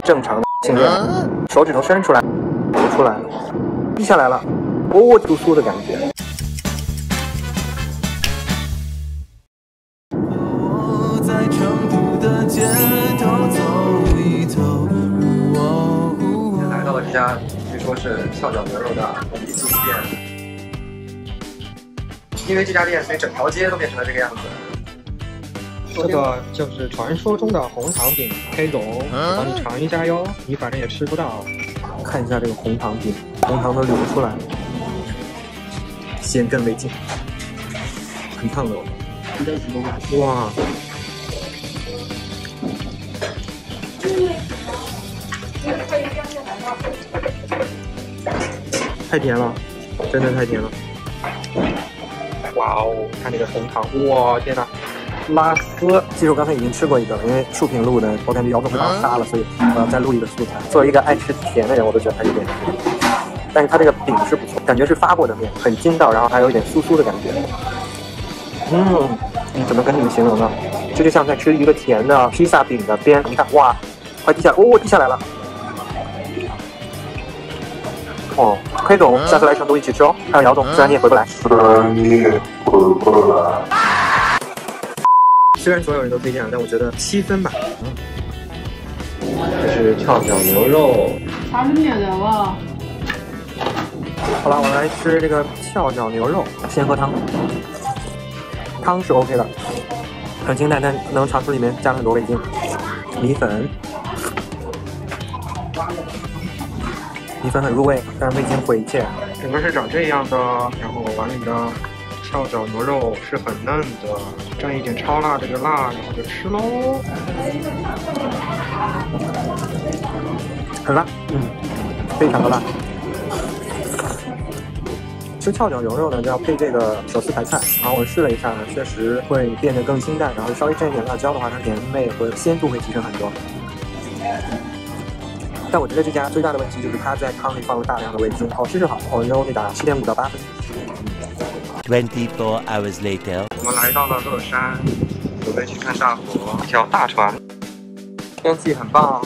正常的训练，手指头伸出来，流出来了，滴下来了，哦，酥酥的感觉。我在成都的街头走一走。来到了这家据说是翘脚牛肉的米其林店，因为这家店，所以整条街都变成了这个样子。这个就是传说中的红糖饼，黑总，我帮你尝一下哟，你反正也吃不到。看一下这个红糖饼，红糖都流出来了，先干为敬，很烫的哦。哇！太甜了，真的太甜了。哇哦，看这个红糖，哇天哪！拉丝，其实我刚才已经吃过一个了，因为树平路的，我感觉姚总被我杀了，所以我要再录一个素材。作为一个爱吃甜的人，我都觉得它有点甜，但是它这个饼是不错，感觉是发过的面，很筋道，然后还有一点酥酥的感觉。怎么跟你们形容呢？这就像在吃一个甜的披萨饼的边，你看，哇，快滴下来，哦，滴下来了。哦，黑总，下次来成都一起吃哦。还有姚总，虽然你也回不来。虽然所有人都推荐了，但我觉得7分吧。这是翘脚牛肉。啥是面的哇？好了，我来吃这个翘脚牛肉，先喝汤。汤是 OK 的，很清淡，但能尝出里面加了很多味精。米粉，米粉很入味，但是味精毁一切。整个是长这样的，然后碗里的翘脚牛肉是很嫩的，蘸一点超辣这个辣，然后就吃喽。很辣，非常的辣。吃翘脚牛肉呢，就要配这个手撕排菜。然后我试了一下呢，确实会变得更清淡，然后稍微蘸一点辣椒的话，它甜味和鲜度会提升很多。但我觉得这家最大的问题就是它在汤里放了大量的味精。好吃是好，我觉得我给打7.5到8分。24 hours later， 我们来到了乐山，准备去看大佛，一条大船，天气很棒。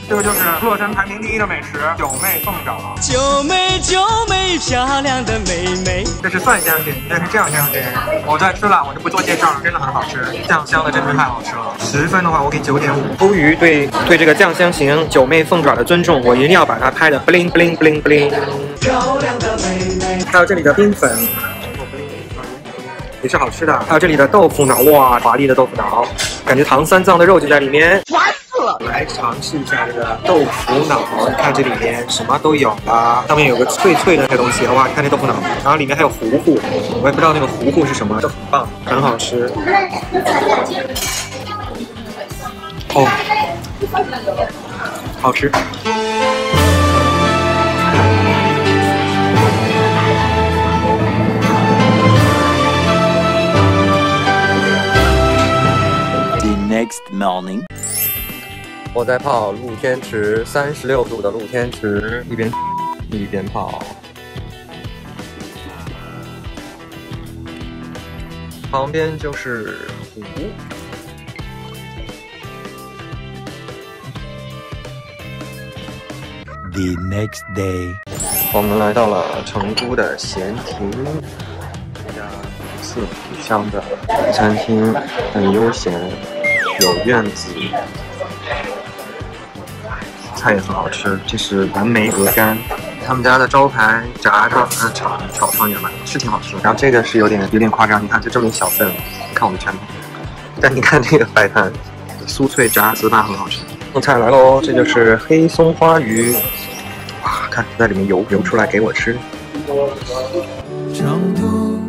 这个就是乐山排名第1的美食——九妹凤爪。九妹九妹，漂亮的妹妹。这是蒜香型，这是酱香型。我在吃了，我就不做介绍了，真的很好吃。酱香的真是太好吃了。10分的话，我给9.5。出于对这个酱香型九妹凤爪的尊重，我一定要把它拍的 bling bling bling bling。漂亮的妹妹。还有这里的冰粉。也是好吃的，还有这里的豆腐脑，哇，华丽的豆腐脑，感觉唐三藏的肉就在里面，烦死了！来尝试一下这个豆腐脑，你看这里面什么都有啦，上面有个脆脆的那个东西，哇，你看这豆腐脑，然后里面还有糊糊，我也不知道那个糊糊是什么，就很棒，很好吃。哦，好吃。Next morning， 我在泡露天池，36度的露天池，一边泡。旁边就是湖。The next day， 我们来到了成都的闲庭，这家四品香的餐厅，很悠闲。有院子，菜也很好吃。这是蓝莓鹅肝，他们家的招牌炸状炒汤圆嘛，是挺好吃的。然后这个是有点夸张，你看就这么一小份，看我的拳头。但你看这个白饭，酥脆炸糍粑很好吃。送菜来喽，这就是黑松花鱼，哇，看在里面游出来给我吃。成都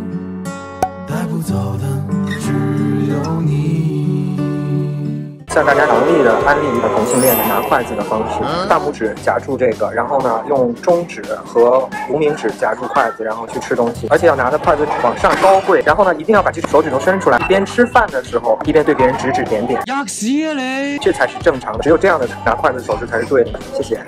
带不走的只有你。向大家强力的安利一个同性恋的拿筷子的方式，大拇指夹住这个，然后呢用中指和无名指夹住筷子，然后去吃东西，而且要拿着筷子往上高跪，然后呢一定要把这手指头伸出来，边吃饭的时候一边对别人指指点点，这才是正常的，只有这样的拿筷子手势才是对的。谢谢。